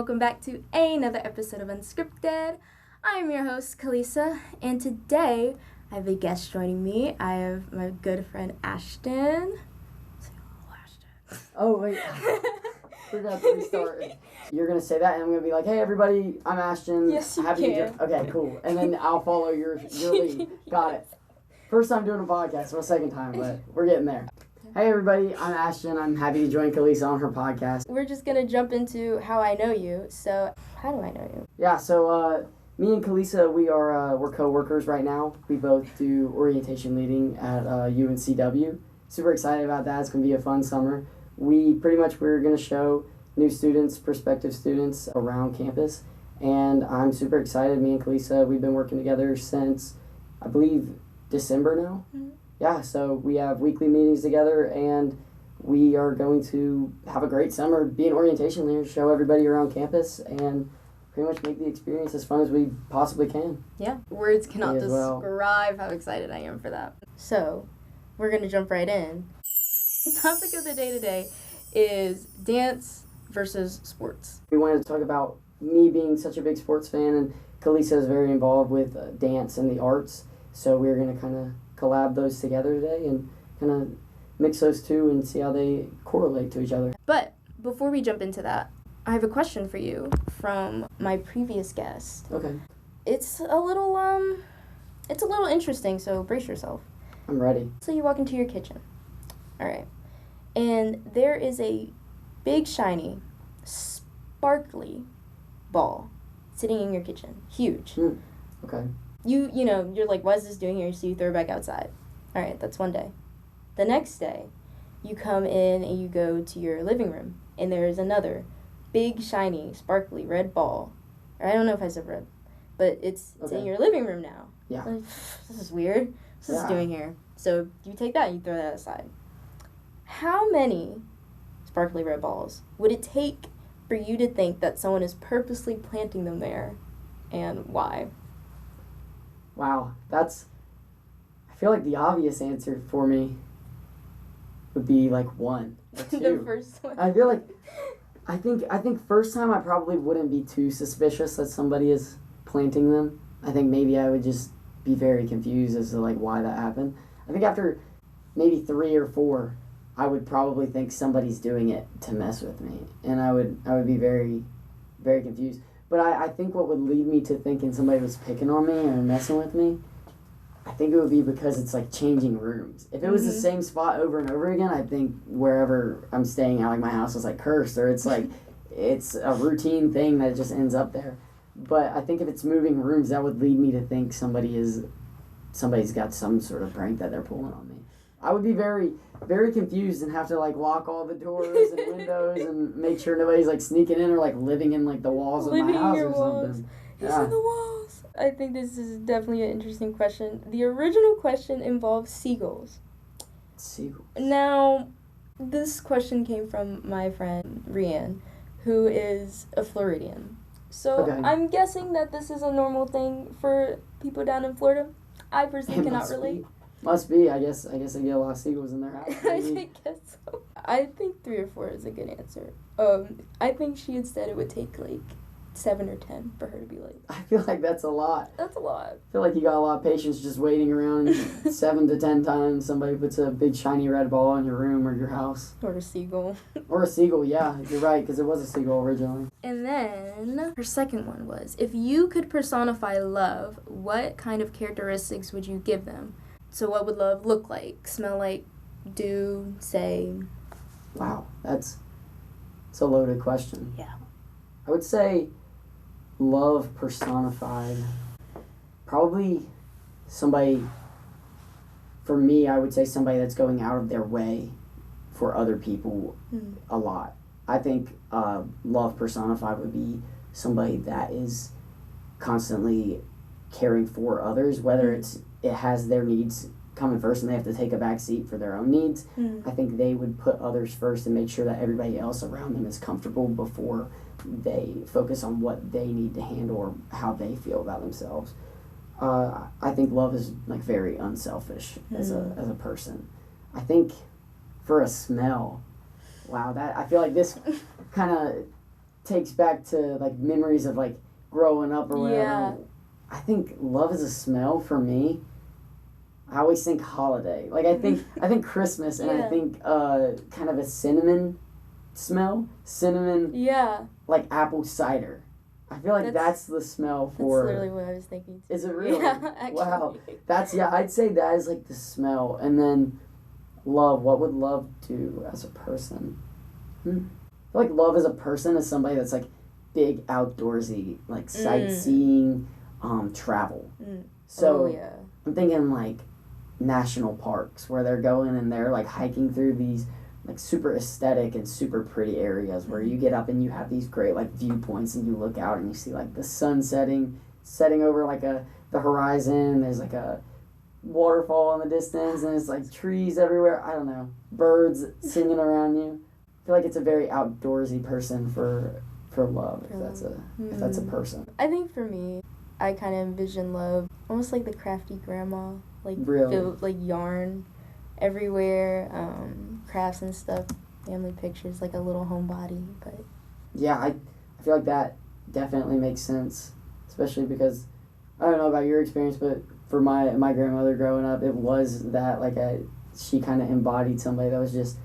welcome back to another episode of Unscripted. I am your host, Kalisa, and today I have a guest joining me. I have my good friend, Ashton. Say hello, Ashton. Oh, wait. We're going to have to restart. You're going to say that, and I'm going to be like, hey, everybody, I'm Ashton. Yes, you Happy can. Okay, cool. And then I'll follow your lead. Got it. First time doing a podcast, well, second time, but we're getting there. Hey, everybody, I'm Ashton. I'm happy to join Kalisa on her podcast. We're just going to jump into how I know you. So, how do I know you? Yeah, so me and Kalisa, we're co-workers right now. We both do orientation leading at UNCW. Super excited about that. It's going to be a fun summer. We're going to show new students, prospective students around campus. And I'm super excited. Me and Kalisa, we've been working together since, I believe, December now. Mm-hmm. Yeah, so we have weekly meetings together, and we are going to have a great summer, be an orientation leader, show everybody around campus, and pretty much make the experience as fun as we possibly can. Yeah, words cannot describe how excited I am for that. So, we're going to jump right in. The topic of the day today is dance versus sports. We wanted to talk about me being such a big sports fan, and Kalisa is very involved with dance and the arts, so we're going to kind of collab those together today and kind of mix those two and see how they correlate to each other. But before we jump into that, I have a question for you from my previous guest. Okay. It's a little interesting, so brace yourself. I'm ready. So you walk into your kitchen. All right. And there is a big, shiny, sparkly ball sitting in your kitchen. Huge. Okay. You're like, what is this doing here? So you throw it back outside. All right, that's one day. The next day, you come in and you go to your living room, and there is another big, shiny, sparkly red ball. Or I don't know if I said red, but it's in your living room now. Yeah. Like, this is weird. What's this doing here? So you take that and you throw that aside. How many sparkly red balls would it take for you to think that someone is purposely planting them there, and why? Wow, I feel like the obvious answer for me would be like one or two. The first one. I feel like, I think first time I probably wouldn't be too suspicious that somebody is planting them. I think maybe I would just be very confused as to like why that happened. I think after maybe 3 or 4, I would probably think somebody's doing it to mess with me, and I would be very, very confused. But I think what would lead me to thinking somebody was picking on me or messing with me, I think it would be because it's like changing rooms. If it was the same spot over and over again, I think wherever I'm staying at, like my house is like cursed, or it's like, it's a routine thing that just ends up there. But I think if it's moving rooms, that would lead me to think somebody's got some sort of prank that they're pulling on me. I would be very, very confused and have to like lock all the doors and windows and make sure nobody's like sneaking in or like living in like the walls of my house or something. He's in the walls. I think this is definitely an interesting question. The original question involves seagulls. Seagulls. Now, this question came from my friend Rianne, who is a Floridian. So I'm guessing that this is a normal thing for people down in Florida. I personally cannot relate. Must be. I guess they get a lot of seagulls in their house. I guess so. I think 3 or 4 is a good answer. I think she had said it would take like 7 or 10 for her to be late. I feel like that's a lot. That's a lot. I feel like you got a lot of patience just waiting around 7 to 10 times somebody puts a big shiny red ball in your room or your house. Or a seagull. Or a seagull, yeah. You're right, because it was a seagull originally. And then her second one was, if you could personify love, what kind of characteristics would you give them? So what would love look like, smell like, do, say? Wow, it's a loaded question. Yeah. I would say love personified. Probably somebody, for me, I would say somebody that's going out of their way for other people a lot. I think love personified would be somebody that is constantly caring for others, whether it has their needs coming first and they have to take a back seat for their own needs. I think they would put others first and make sure that everybody else around them is comfortable before they focus on what they need to handle or how they feel about themselves. I think love is like very unselfish as a person. I think for a smell, wow, that I feel like this kind of takes back to like memories of like growing up or whatever. Yeah. I think love is a smell for me. I always think holiday. Like I think Christmas, and I think kind of a cinnamon smell. Cinnamon. Yeah. Like apple cider. I feel like that's the smell for. That's literally what I was thinking too. Is it really? Yeah, actually. Wow. I'd say that is like the smell. And then love. What would love do as a person? I feel like love as a person is somebody that's like big outdoorsy, like sightseeing, travel. So I'm thinking like national parks where they're going and they're like hiking through these like super aesthetic and super pretty areas where you get up and you have these great like viewpoints and you look out and you see like the sun setting over like the horizon. There's like a waterfall in the distance and it's like trees everywhere. I don't know, birds singing around you. I feel like it's a very outdoorsy person for love, if that's a person. I think for me, I kind of envision love almost like the crafty grandma, like really? filled, like yarn everywhere, crafts and stuff, family pictures, like a little homebody. But yeah, I feel like that definitely makes sense, especially because I don't know about your experience, but for my grandmother growing up, it was that like she kind of embodied somebody that was just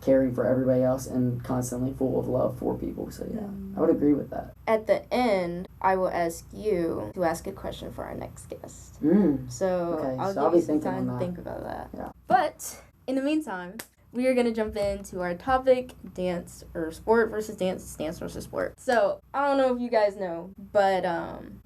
caring for everybody else and constantly full of love for people. So yeah, I would agree with that. At the end, I will ask you to ask a question for our next guest. So I'll give you some time to think about that. Yeah. But in the meantime, we are going to jump into our topic, dance or sport versus dance versus sport. So I don't know if you guys know, but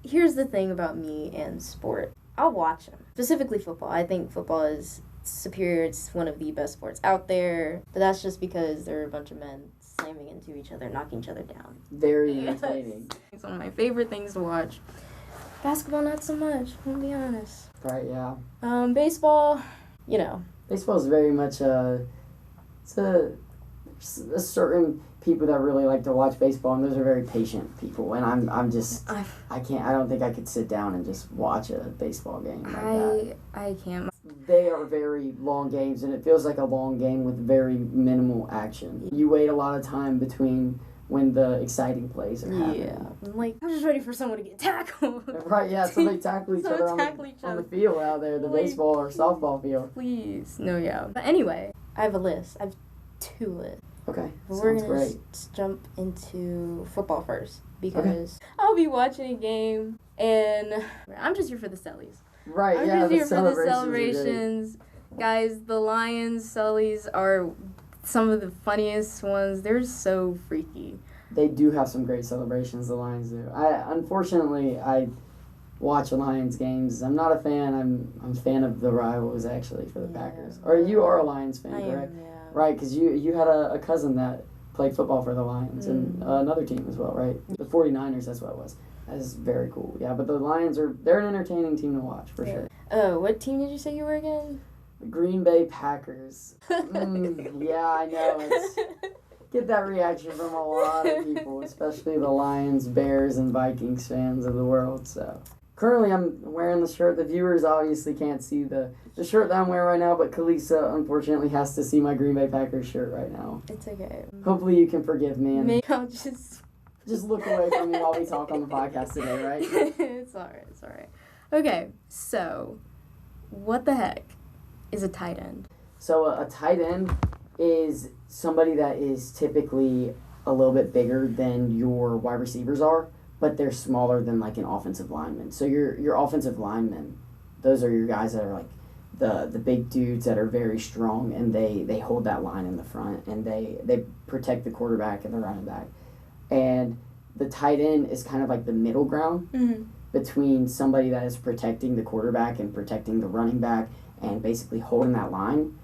here's the thing about me and sport. I'll watch them, specifically football. I think football is superior. It's one of the best sports out there, but that's just because there are a bunch of men slamming into each other, knocking each other down. Very entertaining. It's one of my favorite things to watch. Basketball, not so much, I'll be honest. Right, yeah. Baseball, you know. Baseball is very much it's a certain people that really like to watch baseball, and those are very patient people, and I'm just I don't think I could sit down and just watch a baseball game like that. I can't. They are very long games, and it feels like a long game with very minimal action. You wait a lot of time between when the exciting plays are happening. Yeah, I'm just ready for someone to get tackled. Right, yeah, somebody tackle each other on the field out there, the baseball or softball field. Please, no, yeah. But anyway, I have a list. I have 2 lists. Okay, We're sounds gonna great. Jump into football first because I'll be watching a game and I'm just here for the Sullies. Right, I'm just here for the celebrations. Guys, the Lions Sullies are some of the funniest ones. They're so freaky. They do have some great celebrations, the Lions do. Unfortunately, I watch Lions games. I'm not a fan. I'm a fan of the rivals, actually, for the Packers. Or you are a Lions fan, correct? Yeah. Right, because you had a cousin that played football for the Lions and another team as well, right? The 49ers, that's what it was. That is very cool. Yeah, but the Lions they're an entertaining team to watch, for sure. Oh, what team did you say you were again? The Green Bay Packers. Yeah, I know. Get that reaction from a lot of people, especially the Lions, Bears, and Vikings fans of the world, so. Currently, I'm wearing the shirt. The viewers obviously can't see the shirt that I'm wearing right now, but Kalisa, unfortunately, has to see my Green Bay Packers shirt right now. It's okay. Hopefully you can forgive me. And maybe I'll just look away from me while we talk on the podcast today, right? It's alright. Okay, so what the heck is a tight end? So a tight end is somebody that is typically a little bit bigger than your wide receivers are, but they're smaller than like an offensive lineman. So your offensive linemen, those are your guys that are like the big dudes that are very strong, and they hold that line in the front, and they protect the quarterback and the running back. And the tight end is kind of like the middle ground between somebody that is protecting the quarterback and protecting the running back and basically holding that line,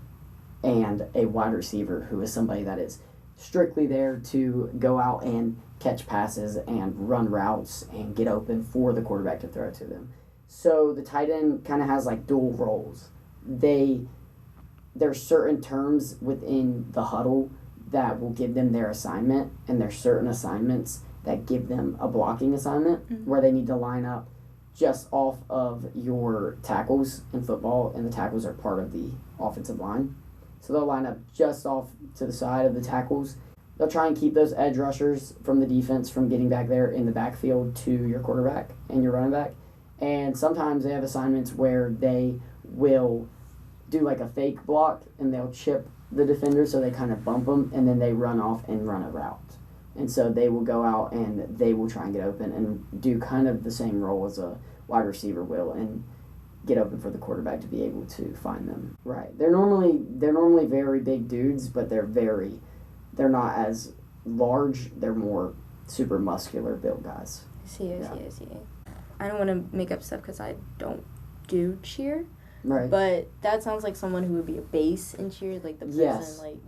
and a wide receiver who is somebody that is strictly there to go out and catch passes and run routes and get open for the quarterback to throw it to them. So the tight end kind of has like dual roles. There's certain terms within the huddle that will give them their assignment, and there's certain assignments that give them a blocking assignment where they need to line up just off of your tackles in football, and the tackles are part of the offensive line. So they'll line up just off to the side of the tackles, they'll try and keep those edge rushers from the defense from getting back there in the backfield to your quarterback and your running back. And sometimes they have assignments where they will do like a fake block and they'll chip the defender, so they kind of bump them, and then they run off and run a route. And so they will go out and they will try and get open and do kind of the same role as a wide receiver will, and get open for the quarterback to be able to find them. Right. They're normally very big dudes, but they're not as large. They're more super muscular built guys. I see. I don't want to make up stuff because I don't do cheer. Right. But that sounds like someone who would be a base in cheer, like the person, yes. like...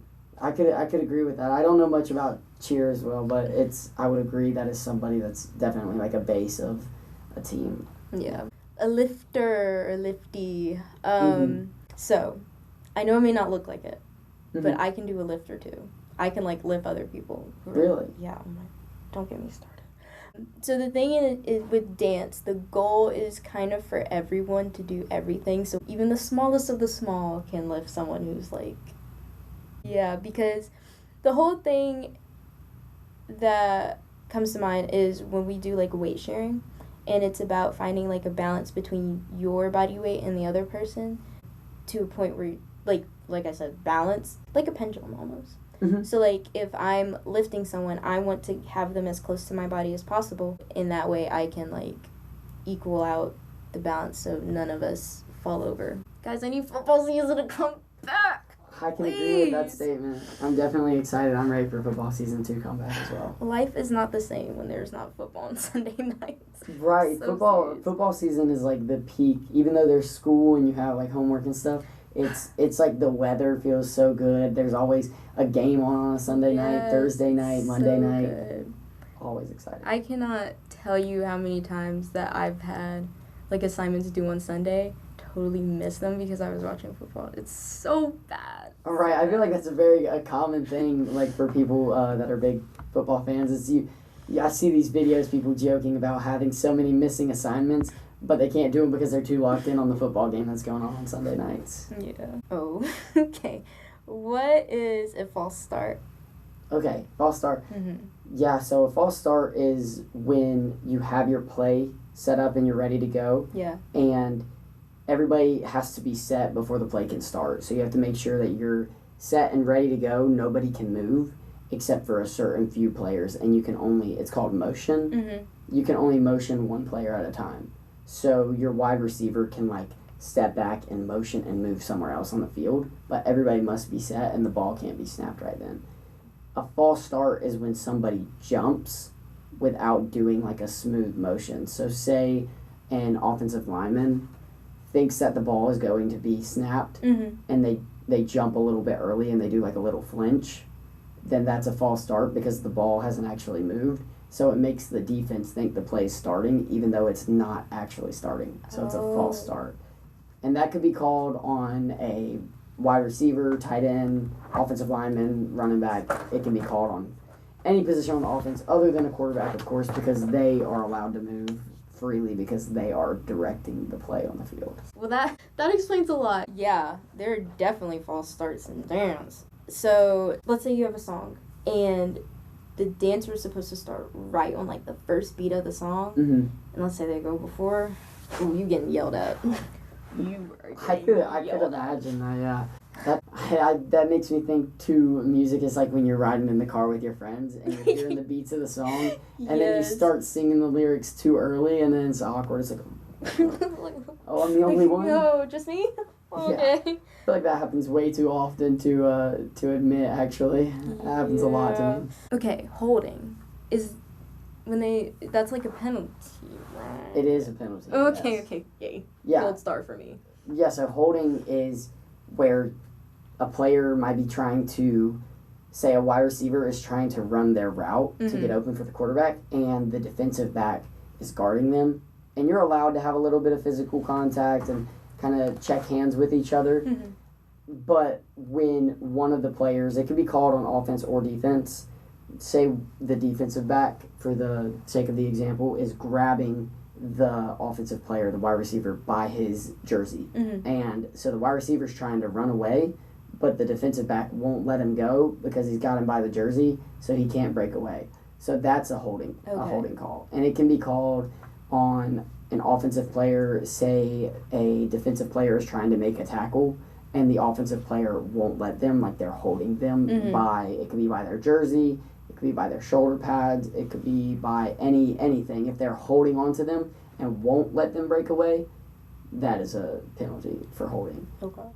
I could agree with that. I don't know much about cheer as well, but I would agree that is somebody that's definitely like a base of a team. Yeah. A lifter or lifty. Mm-hmm. So, I know it may not look like it, Mm-hmm. but I can do a lifter too. I can, like, lift other people. Really? Yeah. Don't get me started. So the thing is with dance, the goal is kind of for everyone to do everything. So even the smallest of the small can lift someone who's like... Yeah, because the whole thing that comes to mind is when we do, like, weight sharing. And it's about finding, like, a balance between your body weight and the other person to a point where, like I said, balance, like a pendulum almost. Mm-hmm. So, like, if I'm lifting someone, I want to have them as close to my body as possible. In that way, I can, like, equal out the balance so none of us fall over. Guys, I need football season to come back. I can agree with that statement. I'm definitely excited. I'm ready for football season to come back as well. Life is not the same when there's not football on Sunday nights. Right. So Football season is like the peak. Even though there's school and you have like homework and stuff, it's like the weather feels so good. There's always a game on a Sunday night, Thursday night, Monday night. Good. Always excited. I cannot tell you how many times that I've had like assignments due on Sunday, totally miss them because I was watching football. It's so bad. All right, I feel like that's a common thing, like for people that are big football fans. I see these videos, people joking about having so many missing assignments, but they can't do them because they're too locked in on the football game that's going on Sunday nights. Yeah. Oh, okay. What is a false start? Okay, false start. Mm-hmm. Yeah, so a false start is when you have your play set up and you're ready to go. Yeah. And everybody has to be set before the play can start. So you have to make sure that you're set and ready to go. Nobody can move except for a certain few players. And it's called motion. Mm-hmm. You can only motion one player at a time. So your wide receiver can like step back and motion and move somewhere else on the field. But everybody must be set and the ball can't be snapped right then. A false start is when somebody jumps without doing like a smooth motion. So say an offensive lineman thinks that the ball is going to be snapped, Mm-hmm. and they jump a little bit early and they do like a little flinch, then that's a false start because the ball hasn't actually moved. So it makes the defense think the play is starting even though it's not actually starting. So it's a false start. And that could be called on a wide receiver, tight end, offensive lineman, running back. It can be called on any position on the offense other than a quarterback, of course, because they are allowed to move freely because they are directing the play on the field. Well, that explains a lot. Yeah, there are definitely false starts in dance. So, let's say you have a song, and the dancer is supposed to start right on, like, the first beat of the song. Mm-hmm. And let's say they go before. Ooh, you getting yelled at. I could imagine that, yeah. That makes me think, too, music is like when you're riding in the car with your friends and you're hearing the beats of the song, and then you start singing the lyrics too early, and then it's awkward. It's like, oh, I'm the only one? No, just me? Okay. Yeah. I feel like that happens way too often to admit, actually. It happens a lot to me. Okay, holding is that's like a penalty, right? It is a penalty. Okay, yes. okay, yay. Yeah. Gold star for me. Yeah, so holding is where a player might be trying to, say a wide receiver is trying to run their route to get open for the quarterback, and the defensive back is guarding them. And you're allowed to have a little bit of physical contact and kind of check hands with each other. Mm-hmm. But when one of the players, it could be called on offense or defense, say the defensive back, for the sake of the example, is grabbing the offensive player, the wide receiver, by his jersey. Mm-hmm. And so the wide receiver's trying to run away, but the defensive back won't let him go because he's got him by the jersey, so he can't break away. So that's a holding call. And it can be called on an offensive player. Say a defensive player is trying to make a tackle, and the offensive player won't let them, like they're holding them it could be by their jersey, it could be by their shoulder pads, it could be by anything. If they're holding onto them and won't let them break away, that is a penalty for holding. Okay.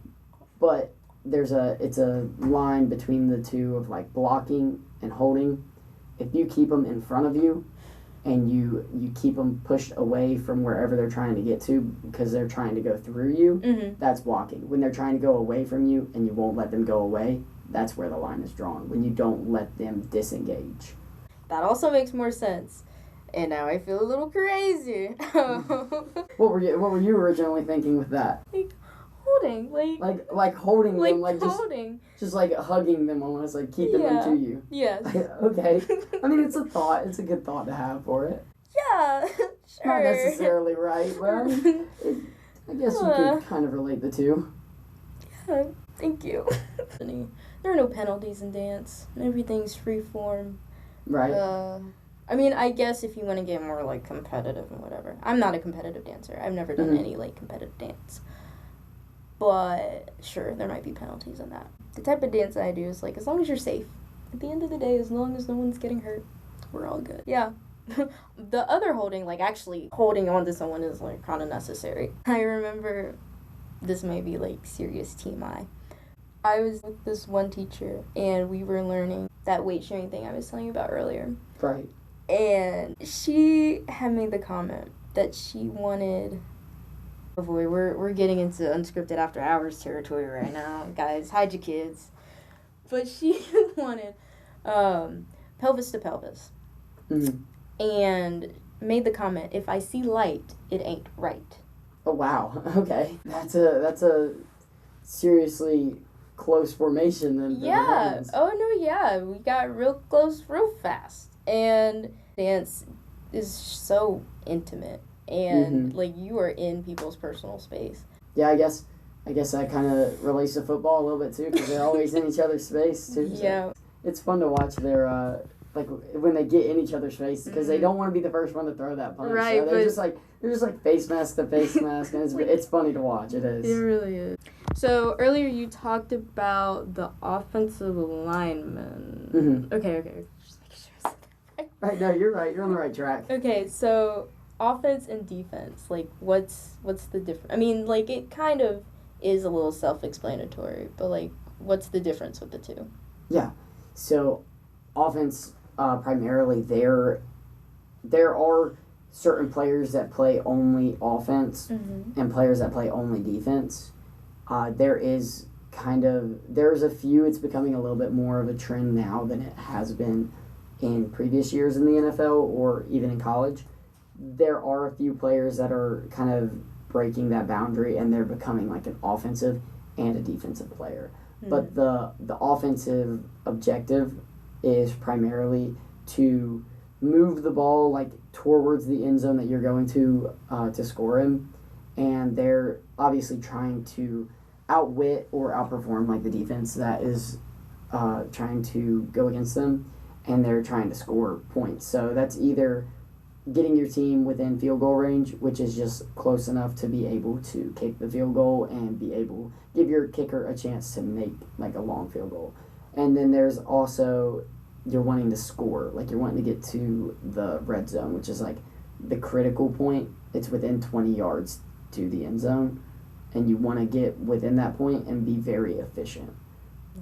But it's a line between the two of like blocking and holding. If you keep them in front of you and you keep them pushed away from wherever they're trying to get to because they're trying to go through you, that's blocking. When they're trying to go away from you and you won't let them go away, that's where the line is drawn, when you don't let them disengage. That also makes more sense. And now I feel a little crazy. What were you originally thinking with that? Like holding, like holding them, like holding. just like hugging them almost, like keeping them to you. Yes. Okay. I mean, it's a thought. It's a good thought to have for it. Yeah, sure. Not necessarily right, but I guess you could kind of relate the two. Yeah, thank you. There are no penalties in dance. Everything's free form. Right. I mean, I guess if you want to get more, like, competitive and whatever. I'm not a competitive dancer. I've never done any, like, competitive dance. But, sure, there might be penalties in that. The type of dance I do is, like, as long as you're safe. At the end of the day, as long as no one's getting hurt, we're all good. Yeah. The other holding, like, actually holding on to someone is, like, kind of necessary. I remember, this might be, like, serious TMI. I was with this one teacher, and we were learning that weight sharing thing I was telling you about earlier. Right. And she had made the comment that she wanted... Oh boy, we're getting into unscripted after hours territory right now. Guys, hide your kids. But she wanted pelvis to pelvis. And made the comment, if I see light, it ain't right. Oh, wow. Okay. That's a seriously close formation then. Yeah. Oh, no, yeah. We got real close real fast. And dance is so intimate. And, like, you are in people's personal space. Yeah, I guess that kind of relates to football a little bit, too, because they're always in each other's space, too. So Yeah. it's fun to watch their, like, when they get in each other's face, because they don't want to be the first one to throw that punch. Right, so they're just like face mask to face mask, and it's funny to watch. It is. It really is. So, earlier you talked about the offensive linemen. Okay. Just making sure I said that right. Right, no, you're right. You're on the right track. Okay, so... offense and defense, like, what's the difference? I mean, like, it kind of is a little self-explanatory, but, like, what's the difference with the two? Yeah, so offense, primarily, there are certain players that play only offense and players that play only defense. There's a few, it's becoming a little bit more of a trend now than it has been in previous years in the NFL or even in college. There are a few players that are kind of breaking that boundary and they're becoming like an offensive and a defensive player. But the offensive objective is primarily to move the ball like towards the end zone that you're going to score in, and they're obviously trying to outwit or outperform like the defense that is trying to go against them, and they're trying to score points. So that's either getting your team within field goal range, which is just close enough to be able to kick the field goal and be able give your kicker a chance to make like a long field goal. And then there's also you're wanting to score, like you're wanting to get to the red zone, which is like the critical point. It's within 20 yards to the end zone, and you want to get within that point and be very efficient.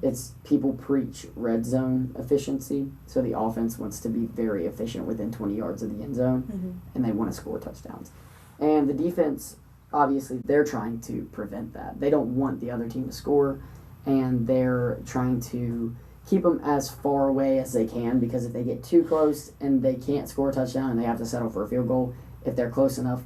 It's people preach red zone efficiency, so the offense wants to be very efficient within 20 yards of the end zone, and they want to score touchdowns. And the defense, obviously, they're trying to prevent that. They don't want the other team to score, and they're trying to keep them as far away as they can, because if they get too close and they can't score a touchdown and they have to settle for a field goal, if they're close enough,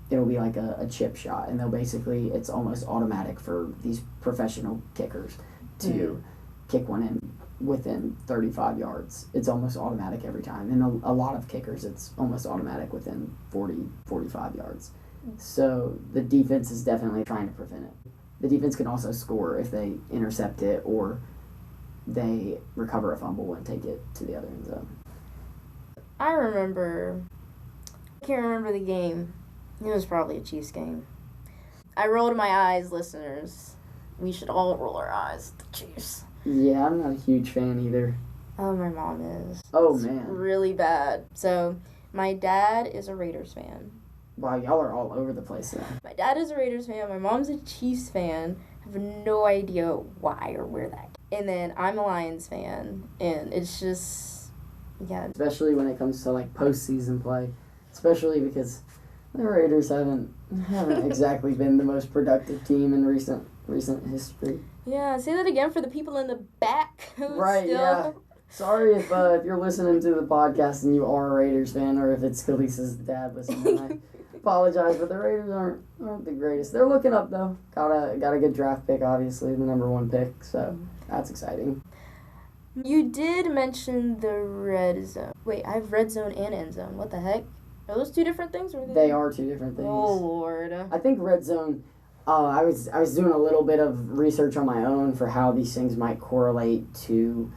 it'll be like a chip shot, and they'll basically, it's almost automatic for these professional kickers to kick one in within 35 yards. It's almost automatic every time. And a lot of kickers, it's almost automatic within 40, 45 yards. So the defense is definitely trying to prevent it. the defense can also score if they intercept it or they recover a fumble and take it to the other end zone. I can't remember the game. It was probably a Chiefs game. I rolled my eyes, listeners. We should all roll our eyes at the Chiefs. Yeah, I'm not a huge fan either. Oh, my mom is. Oh, it's man. really bad. So, my dad is a Raiders fan. Wow, y'all are all over the place now. My dad is a Raiders fan. My mom's a Chiefs fan. I have no idea why or where that. And then I'm a Lions fan. And it's just, yeah. Especially when it comes to, like, postseason play. Especially because the Raiders haven't exactly been the most productive team in recent history. Yeah, say that again for the people in the back who right, still... yeah. Sorry if you're listening to the podcast and you are a Raiders fan, or if it's Khalees's dad listening. I apologize, but the Raiders aren't the greatest. They're looking up though. Got a good draft pick, obviously, the number 1 pick, so that's exciting. You did mention the red zone. Wait, I have red zone and end zone. What the heck? Are those 2 different things? Or They are 2 different things. Oh Lord. I think red zone. I was doing a little bit of research on my own for how these things might correlate to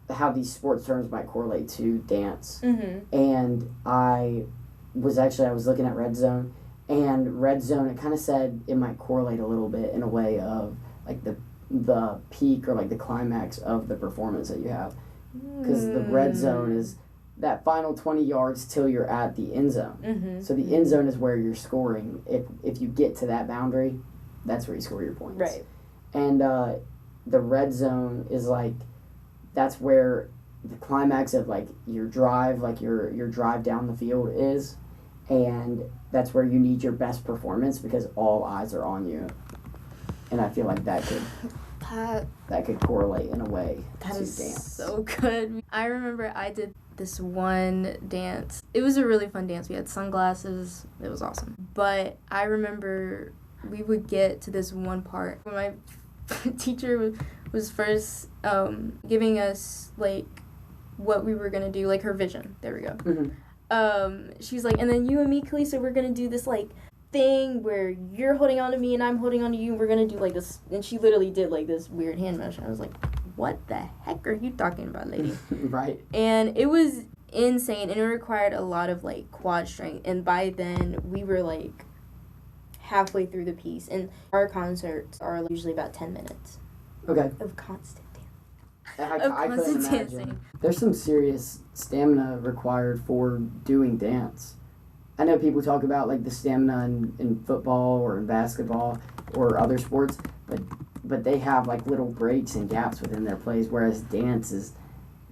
how these sports terms might correlate to dance. Mm-hmm. And I was looking at red zone, and red zone, it kind of said it might correlate a little bit in a way of like the peak or like the climax of the performance that you have, because the red zone is that final 20 yards till you're at the end zone. Mm-hmm. So the end zone is where you're scoring. If you get to that boundary, that's where you score your points. Right. And the red zone is like, that's where the climax of like your drive, like your drive down the field is, and that's where you need your best performance because all eyes are on you. And I feel like that could correlate in a way that to is dance. So good. I remember I did this one dance. It was a really fun dance. We had sunglasses. It was awesome. But I remember we would get to this one part when my teacher was first giving us like what we were gonna do, like her vision. There we go. Mm-hmm. She's like, and then you and me, Khaleesa, we're gonna do this like thing where you're holding on to me and I'm holding on to you, and we're gonna do like this. And she literally did like this weird hand motion. I was like, what the heck are you talking about, lady? Right. And it was insane, and it required a lot of like quad strength, and by then we were like halfway through the piece, and our concerts are usually about 10 minutes Okay. of constant I couldn't constant imagine. dancing. There's some serious stamina required for doing dance. I know people talk about like the stamina in football or in basketball or other sports, but they have like little breaks and gaps within their plays, whereas dance is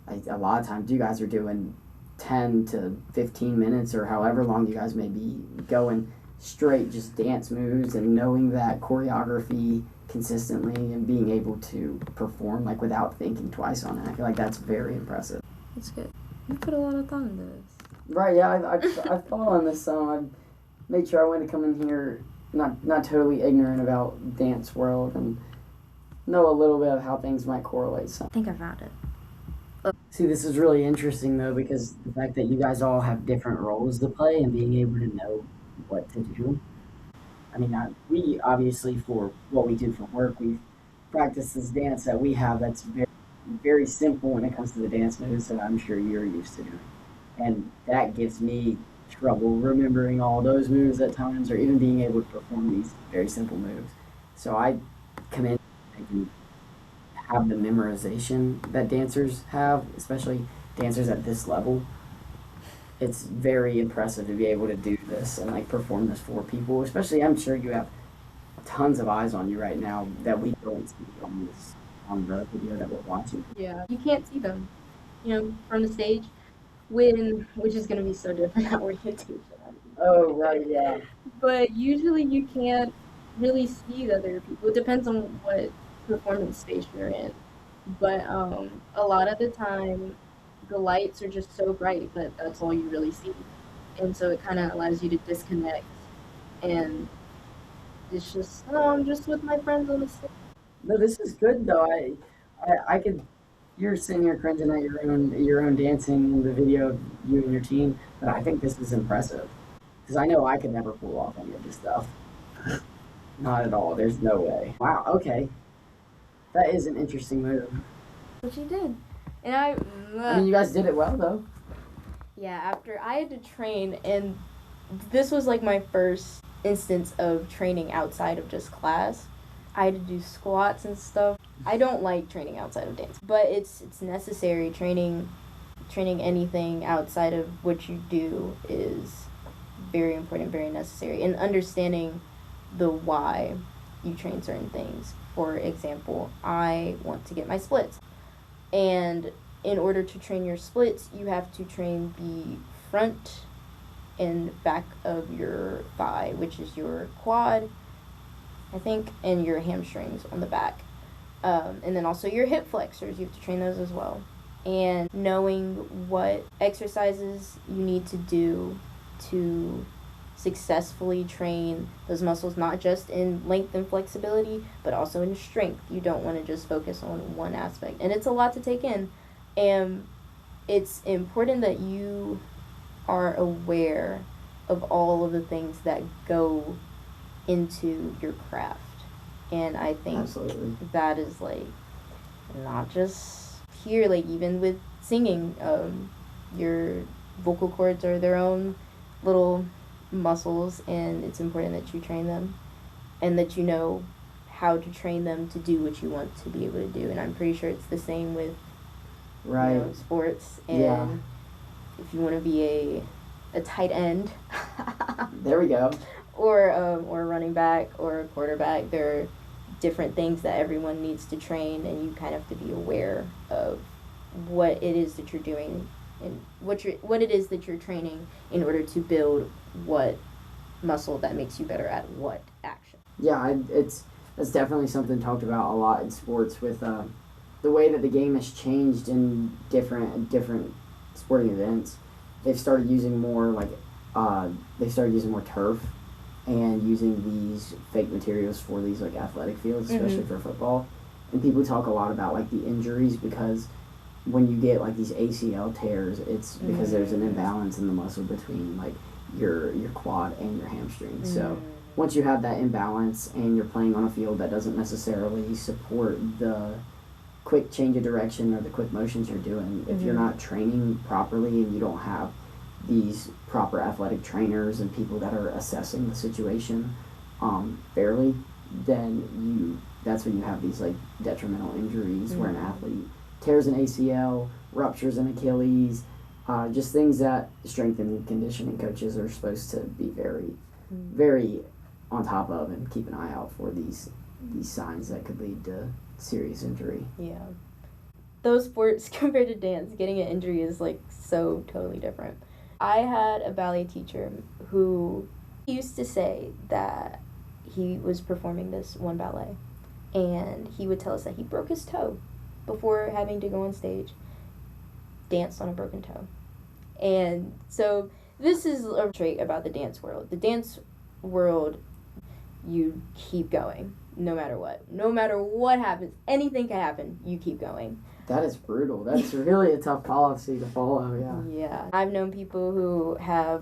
like a lot of times you guys are doing 10 to 15 minutes or however long you guys may be going straight just dance moves and knowing that choreography consistently and being able to perform like without thinking twice on it. I feel like that's very impressive. That's good. You put a lot of thought into this. Right, yeah, I've thought on this some. I've made sure I wanted to come in here not totally ignorant about dance world and know a little bit of how things might correlate. So. I think I found it. See, this is really interesting though, because the fact that you guys all have different roles to play and being able to know what to do. I mean, we obviously, for what we do for work, we practice this dance that we have that's very, very simple when it comes to the dance moves that I'm sure you're used to doing. And that gives me trouble remembering all those moves at times, or even being able to perform these very simple moves. So I come in and can have the memorization that dancers have, especially dancers at this level. It's very impressive to be able to do this and like perform this for people, especially I'm sure you have tons of eyes on you right now that we don't see on the video that we're watching. Yeah, you can't see them, from the stage, which is going to be so different how we're going to do that. Oh, right, yeah. But usually you can't really see the other people. It depends on what performance space you're in. But a lot of the time, the lights are just so bright that that's all you really see. And so it kind of allows you to disconnect. And it's just, I'm just with my friends on the stage. No, this is good, though. I could... You're sitting here cringing at your own dancing in the video of you and your team, but I think this is impressive. Because I know I could never pull off any of this stuff. Not at all. There's no way. Wow. Okay. That is an interesting move. But she did. And I mean, you guys did it well, though. yeah, after I had to train, and this was like my first instance of training outside of just class. I had to do squats and stuff. I don't like training outside of dance, but it's necessary. Training anything outside of what you do is very important, very necessary. And understanding the why you train certain things. For example, I want to get my splits. And in order to train your splits, you have to train the front and back of your thigh, which is your quad, I think, and your hamstrings on the back. And then also your hip flexors, you have to train those as well. And knowing what exercises you need to do to successfully train those muscles, not just in length and flexibility, but also in strength. You don't want to just focus on one aspect. And it's a lot to take in. And it's important that you are aware of all of the things that go into your craft. And I think Absolutely. that is like not just here, like even with singing, your vocal cords are their own little muscles, and it's important that you train them and that you know how to train them to do what you want to be able to do. And I'm pretty sure it's the same with sports. And if you want to be a tight end, there we go, or a running back or a quarterback, there are different things that everyone needs to train, and you kind of have to be aware of what it is that you're doing and what it is that you're training in order to build what muscle that makes you better at what action. Yeah, that's definitely something talked about a lot in sports with the way that the game has changed in different sporting events. They've started using more turf and using these fake materials for these like athletic fields, especially for football. And people talk a lot about like the injuries, because when you get like these ACL tears, it's because there's an imbalance in the muscle between like your quad and your hamstring. So once you have that imbalance and you're playing on a field that doesn't necessarily support the quick change of direction or the quick motions you're doing, if you're not training properly and you don't have these proper athletic trainers and people that are assessing the situation fairly, then that's when you have these like detrimental injuries where an athlete tears an ACL, ruptures an Achilles, just things that strength and conditioning coaches are supposed to be very, very on top of and keep an eye out for these signs that could lead to serious injury. Yeah. Those sports compared to dance, getting an injury is like so totally different. I had a ballet teacher who used to say that he was performing this one ballet, and he would tell us that he broke his toe before having to go on stage, danced on a broken toe. And so this is a trait about the dance world. The dance world, you keep going no matter what. No matter what happens, anything can happen, you keep going. That is brutal. That's really a tough policy to follow, yeah. Yeah. I've known people who have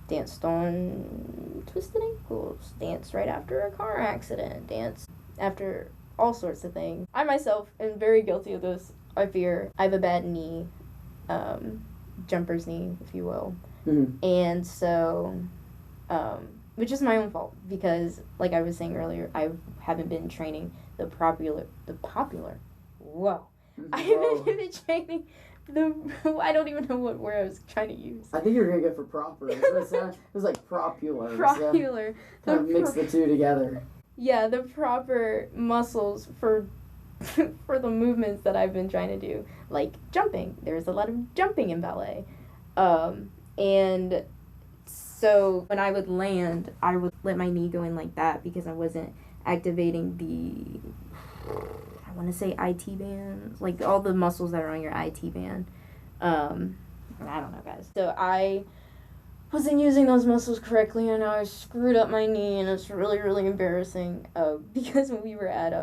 danced on twisted ankles, danced right after a car accident, danced after all sorts of things. I myself am very guilty of this. I fear I have a bad knee, jumper's knee, if you will. And so, which is my own fault, because like I was saying earlier, I haven't been training the popular, whoa. I haven't been training I don't even know what word I was trying to use. I think you're going to go for proper. It was like popular. Popular. So mix the two together. Yeah, the proper muscles for the movements that I've been trying to do. Like jumping. There's a lot of jumping in ballet. And so when I would land, I would let my knee go in like that because I wasn't activating I want to say IT band, like all the muscles that are on your IT band. I don't know, guys. So I wasn't using those muscles correctly, and I screwed up my knee, and it's really, really embarrassing. Because when we were at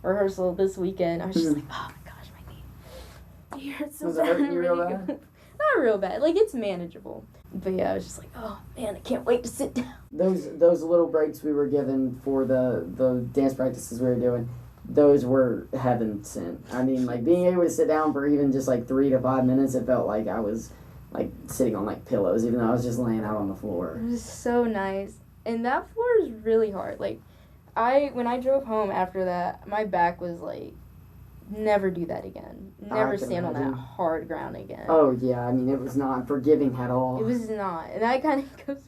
rehearsal this weekend, I was just like, oh my gosh, my knee. It hurts so bad. Was it hurting you real bad? No, not real bad. Like, it's manageable. But yeah, I was just like, oh man, I can't wait to sit down. Those little breaks we were given for the dance practices we were doing, those were heaven sent. I mean, like, being able to sit down for even just like 3 to 5 minutes, it felt like I was like sitting on like pillows, even though I was just laying out on the floor. It was so nice. And that floor is really hard. Like, when I drove home after that, my back was like, never do that again. Never stand on that hard ground again. Oh, yeah. I mean, it was not forgiving at all. It was not. And that kind of goes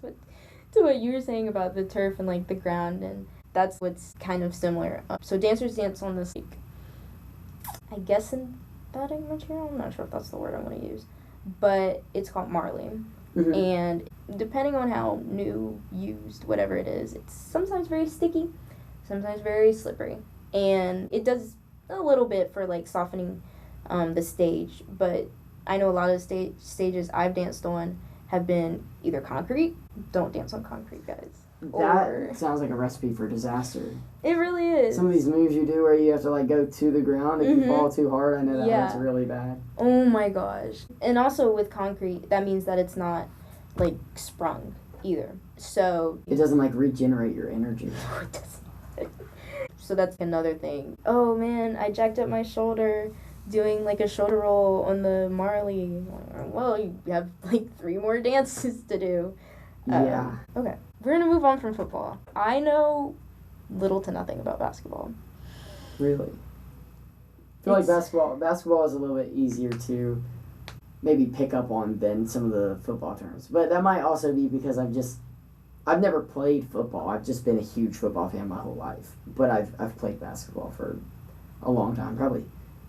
to what you were saying about the turf and, like, the ground. And that's what's kind of similar. So dancers dance on this, like, I guess synthetic material? I'm not sure if that's the word I want to use. But it's called marley. Mm-hmm. And depending on how new, used, whatever it is, it's sometimes very sticky, sometimes very slippery. And it does a little bit for, like, softening the stage, but I know a lot of stages I've danced on have been either concrete. Don't dance on concrete, guys. That sounds like a recipe for disaster. It really is. Some of these moves you do where you have to, like, go to the ground if you fall too hard, I know that's really bad. Oh my gosh. And also with concrete, that means that it's not, like, sprung either. So it doesn't, like, regenerate your energy. No, it does not. So that's another thing. Oh man, I jacked up my shoulder doing, like, a shoulder roll on the marley. Well, you have, like, 3 more dances to do. Yeah. Okay. We're going to move on from football. I know little to nothing about basketball. Really? I feel like basketball is a little bit easier to maybe pick up on than some of the football terms. But that might also be because I've never played football. I've just been a huge football fan my whole life. But I've played basketball for a long time, probably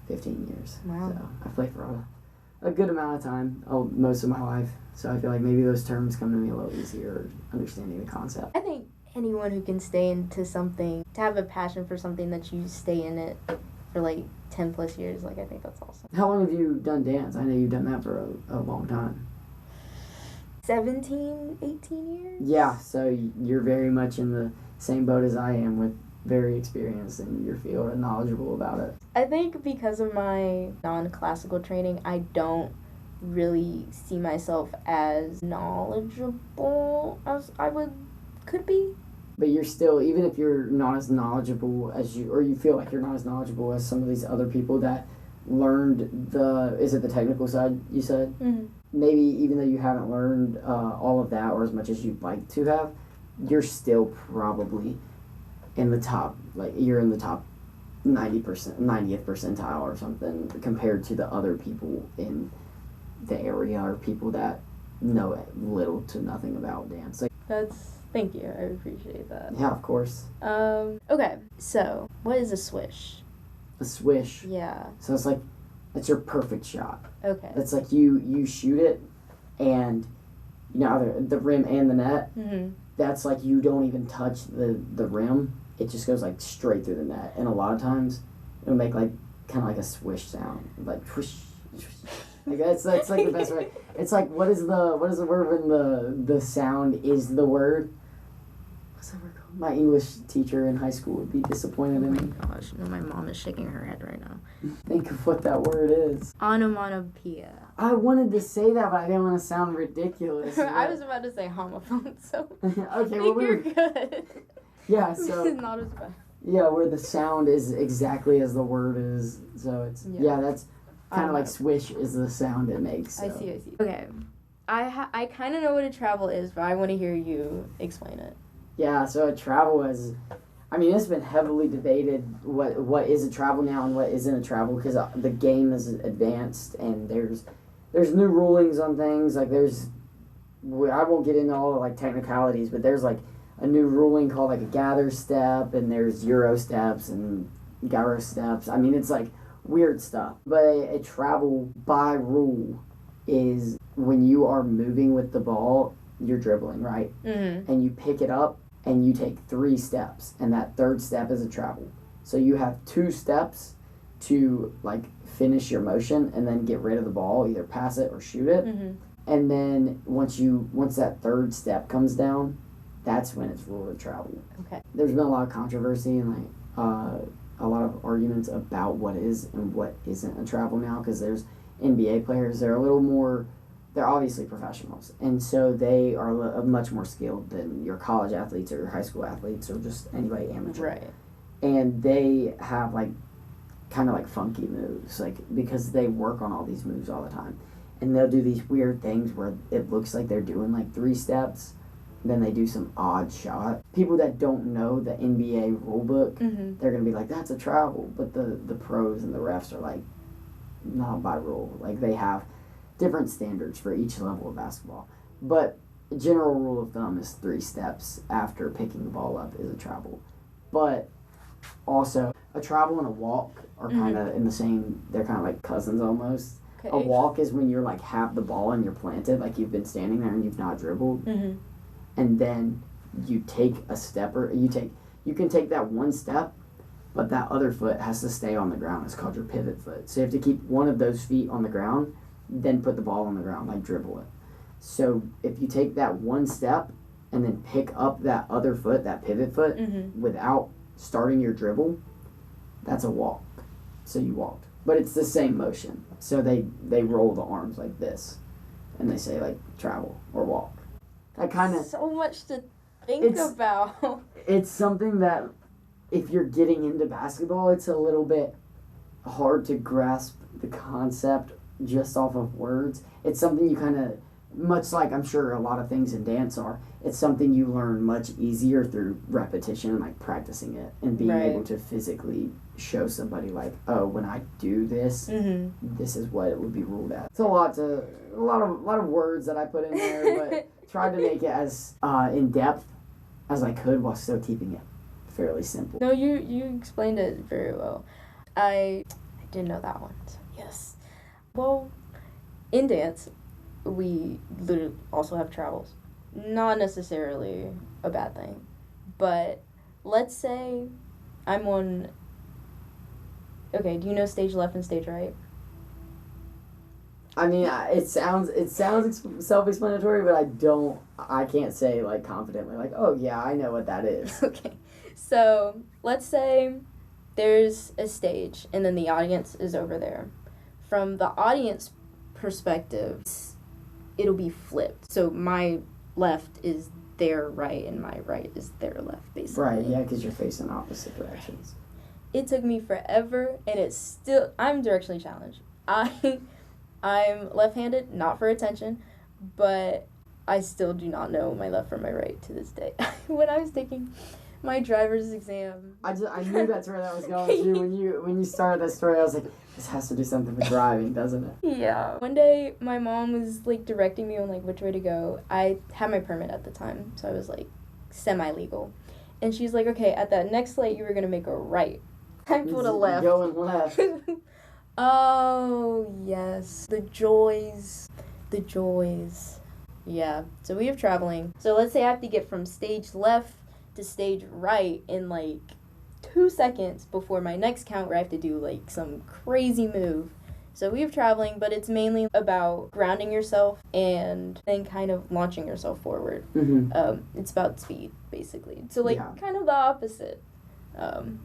15 years. Wow. So I've played for a good amount of time, most of my life. So I feel like maybe those terms come to me a little easier, understanding the concept. I think anyone who can stay into something, to have a passion for something that you stay in it for like 10 plus years, like, I think that's awesome. How long have you done dance? I know you've done that for a long time. 17, 18 years? Yeah, so you're very much in the same boat as I am, with very experienced in your field and knowledgeable about it. I think because of my non-classical training, I don't really see myself as knowledgeable as I could be. But you're still, even if you're not as knowledgeable as you feel like you're not as knowledgeable as some of these other people that learned is it the technical side you said? Mm-hmm. Maybe even though you haven't learned all of that or as much as you'd like to have, you're still probably in the top, like, you're in the top 90%, 90th percentile or something compared to the other people in the area or people that know little to nothing about dance. Like, Thank you. I appreciate that. yeah, of course. Okay. So, what is a swish? A swish. Yeah. So it's your perfect shot. Okay. It's like you shoot it, and you know either the rim and the net. Mm-hmm. That's like you don't even touch the rim. It just goes like straight through the net, and a lot of times it'll make like kind of like a swish sound, like whoosh. Like that's like the best way. It's like what is the word when the sound is the word? What's that word called? My English teacher in high school would be disappointed in me. Oh my gosh, no, my mom is shaking her head right now. Think of what that word is. Onomatopoeia. I wanted to say that, but I didn't want to sound ridiculous. I was about to say homophone, so okay, well you're good. Yeah, so this is not as bad. Yeah, where the sound is exactly as the word is. So it's that's kind of like swish is the sound it makes. So. I see. Okay, I kind of know what a travel is, but I want to hear you explain it. Yeah, so a travel is, I mean, it's been heavily debated what is a travel now and what isn't a travel, because the game is advanced and there's new rulings on things. Like I won't get into all the like technicalities, but there's like a new ruling called like a gather step, and there's Euro steps and gyro steps. I mean, it's like weird stuff. But a travel by rule is when you are moving with the ball, you're dribbling, right? Mm-hmm. And you pick it up and you take 3 steps, and that 3rd step is a travel. So you have 2 steps to like finish your motion and then get rid of the ball, either pass it or shoot it. Mm-hmm. And then once that 3rd step comes down, that's when it's ruled a travel. Okay. There's been a lot of controversy and like a lot of arguments about what is and what isn't a travel now, because there's NBA players that are a little more they're obviously professionals, and so they are much more skilled than your college athletes or your high school athletes or just anybody amateur. Right. And they have like kind of like funky moves, like because they work on all these moves all the time, and they'll do these weird things where it looks like they're doing like 3 steps, then they do some odd shot. People that don't know the NBA rule book, they're gonna be like, that's a travel, but the pros and the refs are like, not by rule. Like they have different standards for each level of basketball, but general rule of thumb is 3 steps after picking the ball up is a travel. But also a travel and a walk are kind of in the same, they're kind of like cousins almost. Okay. A walk is when you're like have the ball and you're planted, like you've been standing there and you've not dribbled, and then you take a step, or you can take that one step, but that other foot has to stay on the ground. It's called your pivot foot. So you have to keep one of those feet on the ground, then put the ball on the ground, like dribble it. So if you take that one step and then pick up that other foot, that pivot foot, without starting your dribble, that's a walk. So you walked. But it's the same motion. So they roll the arms like this, and they say like travel or walk. That kind of so much to think about. It's something that if you're getting into basketball, it's a little bit hard to grasp the concept just off of words. It's something you kind of, much like I'm sure a lot of things in dance are, it's something you learn much easier through repetition and like practicing it and being able to physically show somebody like, oh, when I do this, this is what it would be ruled as. It's a lot of words that I put in there, but tried to make it as in depth as I could while still keeping it fairly simple. No, you explained it very well. I didn't know that one. So yes. Well, in dance, we literally also have travels. Not necessarily a bad thing, but let's say I'm on. Okay, do you know stage left and stage right? I mean, it sounds self-explanatory, but I can't say like confidently like, oh yeah, I know what that is. Okay, so let's say there's a stage and then the audience is over there. From the audience perspective, it'll be flipped. So my left is their right and my right is their left, basically. Right, yeah, because you're facing opposite directions. It took me forever, and it's still, I'm directionally challenged. I'm left-handed, not for attention, but I still do not know my left from my right to this day. When I was taking my driver's exam. I knew that's where that was going to. When you started that story, I was like, this has to do something with driving, doesn't it? Yeah. One day, my mom was, like, directing me on, like, which way to go. I had my permit at the time, so I was, like, semi-legal. And she's like, okay, at that next light, you were going to make a right. I pulled a left. Going left. Oh, yes. The joys. Yeah. So we have traveling. So let's say I have to get from stage left to stage right in, like, 2 seconds before my next count where I have to do, like, some crazy move. So we have traveling, but it's mainly about grounding yourself and then kind of launching yourself forward. It's about speed, basically. So, like, kind of the opposite.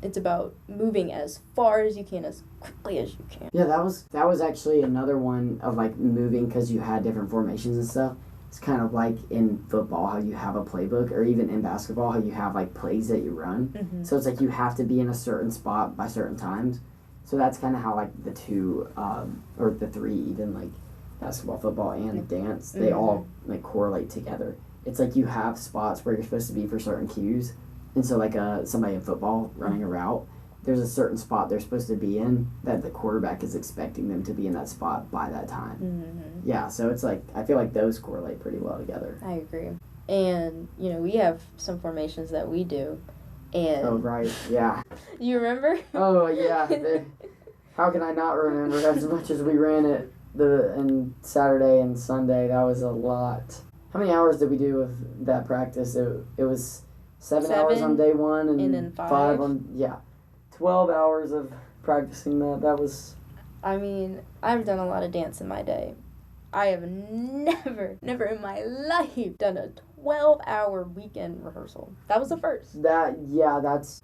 It's about moving as far as you can, as quickly as you can. Yeah, that was actually another one of, like, moving because you had different formations and stuff. It's kind of like in football how you have a playbook, or even in basketball how you have, like, plays that you run. So it's like you have to be in a certain spot by certain times. So that's kind of how, like, the two, or the three even, like, basketball, football, and dance, they all, like, correlate together. It's like you have spots where you're supposed to be for certain cues. And so, like, somebody in football running a route, there's a certain spot they're supposed to be in that the quarterback is expecting them to be in that spot by that time. Yeah, so it's like, I feel like those correlate pretty well together. I agree. And, you know, we have some formations that we do. And oh, right, yeah. You remember? Oh, yeah. How can I not remember as much as we ran it and Saturday and Sunday? That was a lot. How many hours did we do of that practice? It was 7 hours on day one and then 5 on, 12 hours of practicing that. That was... I mean, I've done a lot of dance in my day. I have never in my life done a 12-hour weekend rehearsal. That was the first.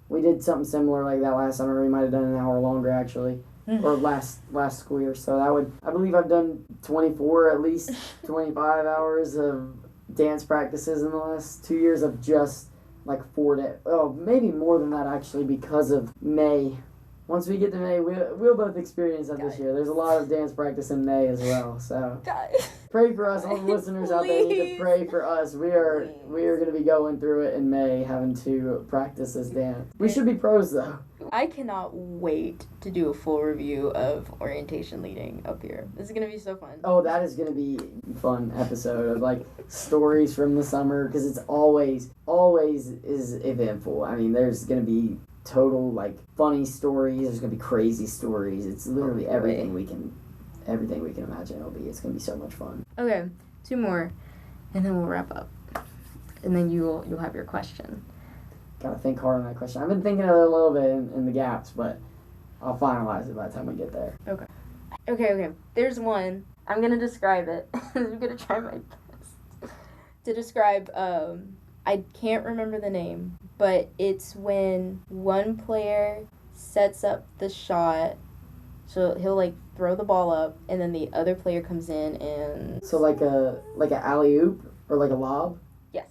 We did something similar like that last summer. We might have done an hour longer, actually. or last school year. So I believe I've done 24, at least 25 hours of dance practices in the last 2 years of just like 4 days. Oh, maybe more than that actually, because of May. Once we get to May, we'll both experience that this year. There's a lot of dance practice in May as well. So pray for us, all the listeners out there need to pray for us. We are going to be going through it in May, having to practice this dance. We should be pros though. I cannot wait to do a full review of orientation leading up here. This is going to be so fun. Oh, that is going to be a fun episode of like stories from the summer, because it's always is eventful. I mean, there's going to be total like funny stories. There's going to be crazy stories. It's literally everything we can imagine it'll be. It's going to be so much fun. Okay, 2 more, and then we'll wrap up. And then you'll have your question. Gotta think hard on that question. I've been thinking of it a little bit in the gaps, but I'll finalize it by the time we get there. Okay. There's one. I'm going to describe it. I'm going to try my best to describe, I can't remember the name, but it's when one player sets up the shot, so he'll like throw the ball up, and then the other player comes in and... So like a alley-oop or like a lob? Yes.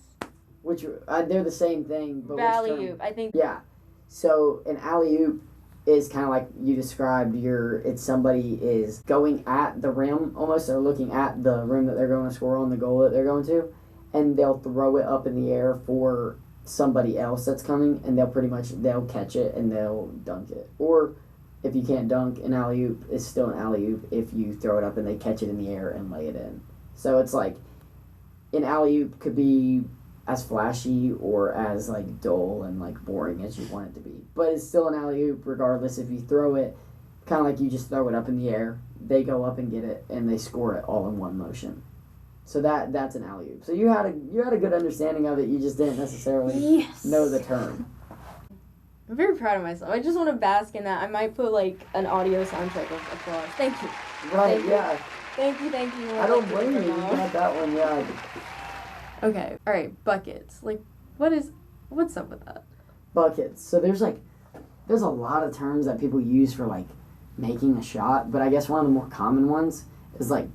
Which, they're the same thing, but alley-oop, I think. Yeah. So an alley-oop is kind of like you described. It's somebody is going at the rim almost, or looking at the rim that they're going to score on, the goal that they're going to, and they'll throw it up in the air for somebody else that's coming, and they'll catch it and they'll dunk it. Or if you can't dunk, an alley-oop is still an alley-oop if you throw it up and they catch it in the air and lay it in. So it's like an alley-oop could be as flashy or as like dull and like boring as you want it to be, but it's still an alley-oop regardless. If you throw it kind of like you just throw it up in the air, they go up and get it and they score it all in one motion. So that's an alley-oop. So you had a good understanding of it, you just didn't necessarily know the term. I'm very proud of myself. I just want to bask in that. I might put like an audio soundtrack of applause. Thank you. Right, yeah. Thank you. I don't blame you. You got that one, yeah. Okay, alright, buckets. Like, what's up with that? Buckets. So there's a lot of terms that people use for like making a shot, but I guess one of the more common ones is like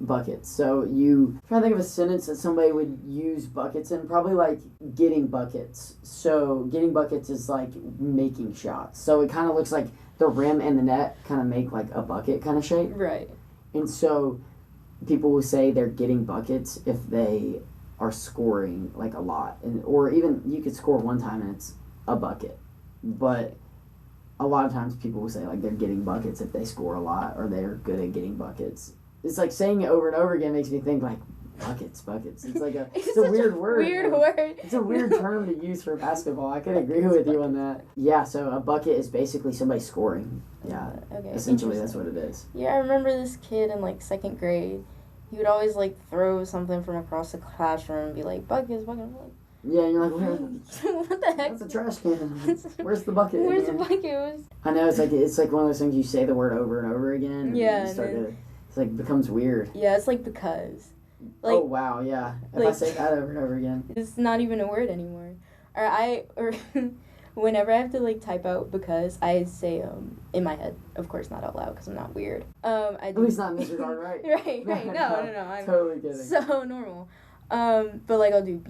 buckets. So I'm trying to think of a sentence that somebody would use buckets in, probably like getting buckets. So getting buckets is like making shots. So it kind of looks like the rim and the net kind of make like a bucket kind of shape. Right. And so people will say they're getting buckets if they are scoring like a lot, or even you could score one time and it's a bucket. But a lot of times people will say like they're getting buckets if they score a lot, or they're good at getting buckets. It's like saying it over and over again makes me think like buckets. It's like it's a weird word. It's a weird term to use for basketball. I could agree with you on that. Yeah, so a bucket is basically somebody scoring. Yeah. Okay. Essentially that's what it is. Yeah, I remember this kid in like 2nd grade. He would always like throw something from across the classroom and be like, buckets. Yeah, and you're like, what the heck? That's a trash can. Where's the bucket? Where's the bucket? I know, it's like one of those things you say the word over and over again. And yeah. It's like becomes weird. Yeah, it's like because. Like, oh wow, yeah. If I say that over and over again, it's not even a word anymore. Or whenever I have to like type out because, I say in my head, of course not out loud because I'm not weird. At least not in this regard, right? right. No. I'm totally kidding. So normal. But like I'll do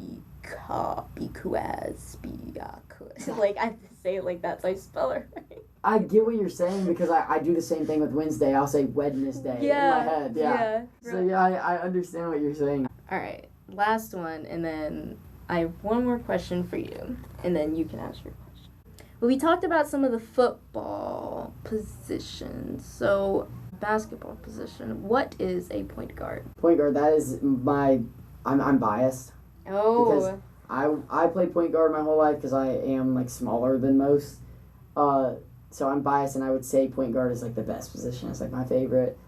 like I have to say it like that so I spell it right. I get what you're saying because I do the same thing with Wednesday. I'll say Wednesday in my head. Yeah. So yeah, I understand what you're saying. All right, last one, and then I have one more question for you, and then you can ask your question. Well, we talked about some of the football positions. So, basketball position. What is a point guard? Point guard. That is I'm biased. Oh. Because I played point guard my whole life because I am like smaller than most. So I'm biased, and I would say point guard is like the best position. It's like my favorite,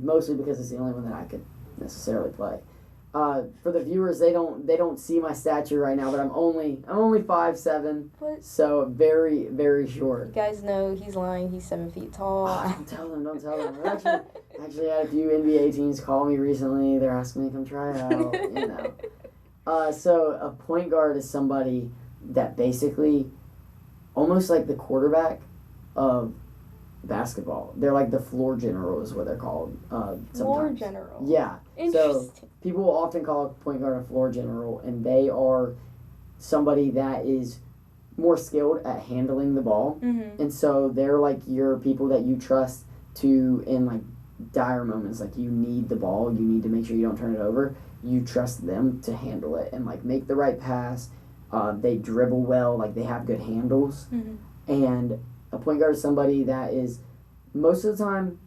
mostly because it's the only one that I could necessarily play. For the viewers, they don't see my stature right now, but I'm only 5'7", so very, very short. You guys know he's lying. He's 7 feet tall. Don't tell them. I've actually had a few NBA teams call me recently. They're asking me to come try out. So a point guard is somebody that basically, almost like the quarterback of basketball. They're like the floor general is what they're called. Floor Sometimes. general. Yeah. Interesting. So people will often call a point guard a floor general, and they are somebody that is more skilled at handling the ball. Mm-hmm. And so they're like your people that you trust to, in like dire moments, like you need the ball, you need to make sure you don't turn it over. You trust them to handle it and like make the right pass. They dribble well, like they have good handles. Mm-hmm. And a point guard is somebody that is most of the time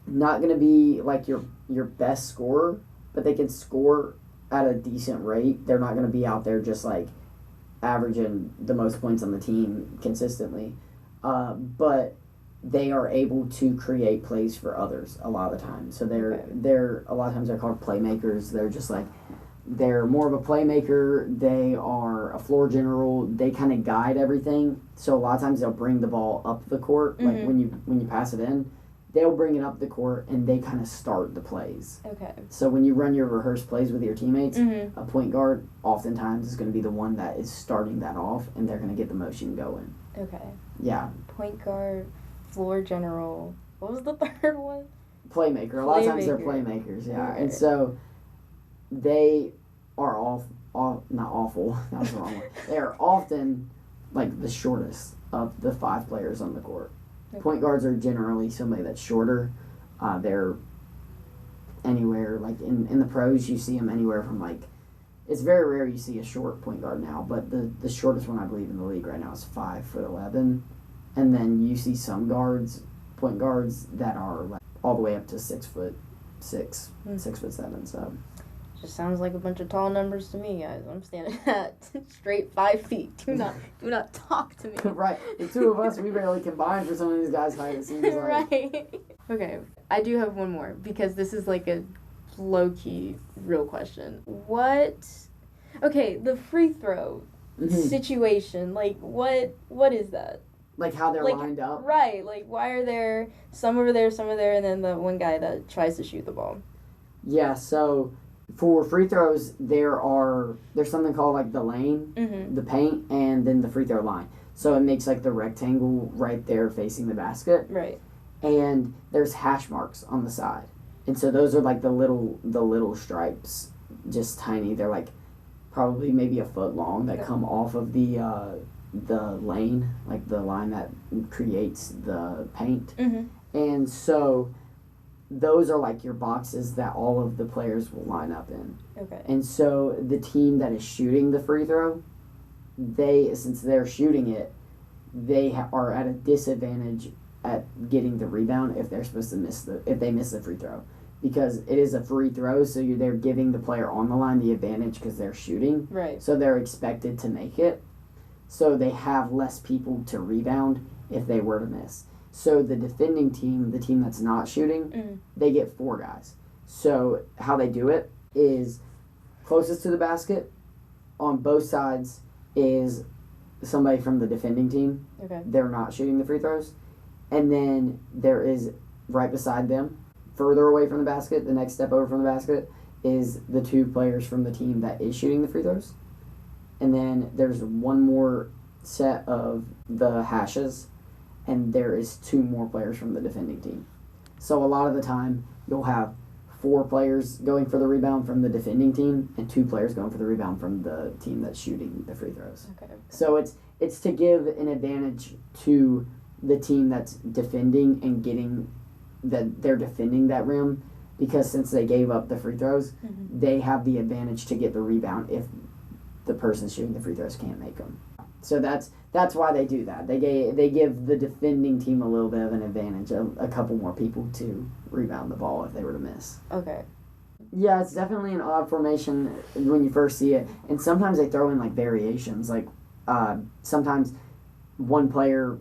not going to be like your best scorer, but they can score at a decent rate. They're not going to be out there just like averaging the most points on the team consistently, but they are able to create plays for others a lot of the time. So they're a lot of times they're called playmakers. They're just like they're more of a playmaker. They are a floor general. They kind of guide everything. So a lot of times they'll bring the ball up the court, like when you pass it in. They'll bring it up the court and they kind of start the plays. Okay. So when you run your rehearsed plays with your teammates, Mm-hmm. a point guard oftentimes is going to be the one that is starting that off, and they're going to get the motion going. Okay. Yeah. Point guard, floor general. What was the third one? Playmaker. A lot of times they're playmakers, yeah. Okay. And so they are not awful. That was the wrong one. They are often like the shortest of the 5 players on the court. Okay. Point guards are generally somebody that's shorter. They're anywhere, like in the pros, you see them anywhere from like, it's very rare you see a short point guard now, but the shortest one I believe in the league right now is 5'11", and then you see some point guards that are like all the way up to 6'6", 6'7", so. Just sounds like a bunch of tall numbers to me, guys. I'm standing at straight 5 feet. Do not talk to me. Right. The two of us, we barely combined for some of these guys' height, it seems like. Right. Okay. I do have one more, because this is like a low-key real question. Okay, the free throw situation, like, what is that? Like how they're lined up? Right. Like, why are there some over there, and then the one guy that tries to shoot the ball? Yeah, so for free throws, there's something called like the lane, the paint, and then the free throw line. So it makes like the rectangle right there facing the basket. Right. And there's hash marks on the side. And so those are like the little stripes, just tiny. They're like probably maybe a foot long that come off of the lane, like the line that creates the paint. And so those are like your boxes that all of the players will line up in. Okay. And so the team that is shooting the free throw, since they're shooting it, they are at a disadvantage at getting the rebound if they're supposed to if they miss the free throw, because it is a free throw. So they're giving the player on the line the advantage because they're shooting. Right. So they're expected to make it. So they have less people to rebound if they were to miss. So the defending team, the team that's not shooting, they get 4 guys. So how they do it is closest to the basket on both sides is somebody from the defending team. Okay. They're not shooting the free throws. And then there is right beside them, further away from the basket, the next step over from the basket, is the 2 players from the team that is shooting the free throws. And then there's one more set of the hashes, and there is 2 more players from the defending team. So a lot of the time, you'll have 4 players going for the rebound from the defending team, and 2 players going for the rebound from the team that's shooting the free throws. Okay. So it's to give an advantage to the team that's defending and getting that they're defending that rim, because since they gave up the free throws, they have the advantage to get the rebound if the person shooting the free throws can't make them. So that's why they do that. They give the defending team a little bit of an advantage, a couple more people to rebound the ball if they were to miss. Okay. Yeah, it's definitely an odd formation when you first see it, and sometimes they throw in like variations. Like sometimes one player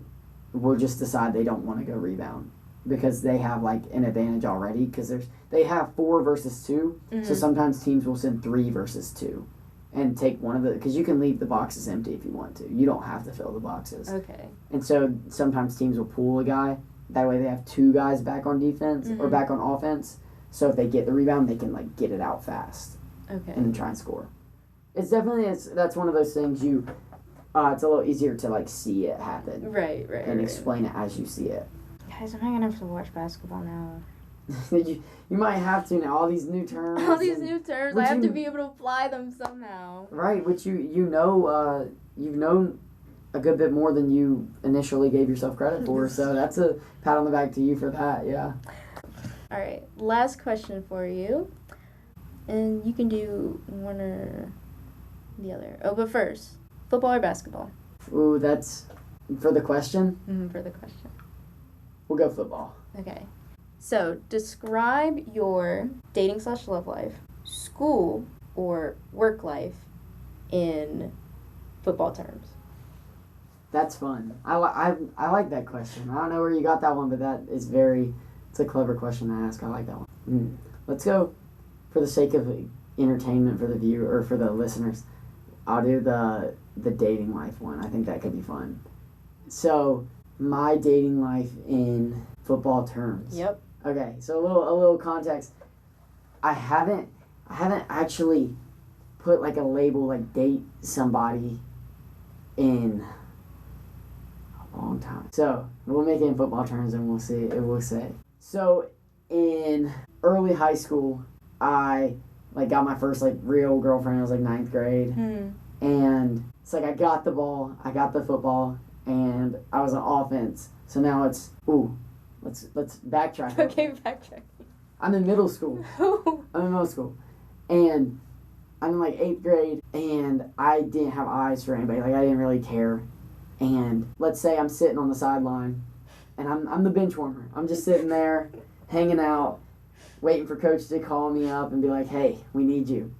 will just decide they don't want to go rebound because they have like an advantage already, because they have 4 versus 2. So sometimes teams will send 3 versus 2. And take one of because you can leave the boxes empty if you want to. You don't have to fill the boxes. Okay. And so sometimes teams will pull a guy. That way they have 2 guys back on defense or back on offense. So if they get the rebound, they can like get it out fast. Okay. And then try and score. It's definitely that's one of those things it's a little easier to like see it happen. Right. And explain it as you see it. Guys, am I gonna have to watch basketball now? you might have to now. All these new terms. All these new terms. I have you, to be able to apply them somehow. Right, which you've known a good bit more than you initially gave yourself credit for. So that's a pat on the back to you for that. Yeah. All right, last question for you, and you can do one or the other. Oh, but first, football or basketball? Ooh, that's for the question. For the question. We'll go football. Okay. So, describe your dating/love life, school, or work life in football terms. That's fun. I like that question. I don't know where you got that one, but that is it's a clever question to ask. I like that one. Let's go, for the sake of entertainment for the viewer or for the listeners, I'll do the dating life one. I think that could be fun. So, my dating life in football terms. Yep. Okay, so a little context. I haven't actually put like a label like date somebody in a long time. So we'll make it in football terms and we'll see. It will say. So in early high school, I like got my first like real girlfriend. I was like 9th grade, and it's like I got the ball, I got the football, and I was on offense. So now it's let's backtrack. Okay, backtrack. I'm in middle school. And I'm in like 8th grade, and I didn't have eyes for anybody. Like I didn't really care. And let's say I'm sitting on the sideline, and I'm the bench warmer. I'm just sitting there, hanging out, waiting for coach to call me up and be like, "Hey, we need you."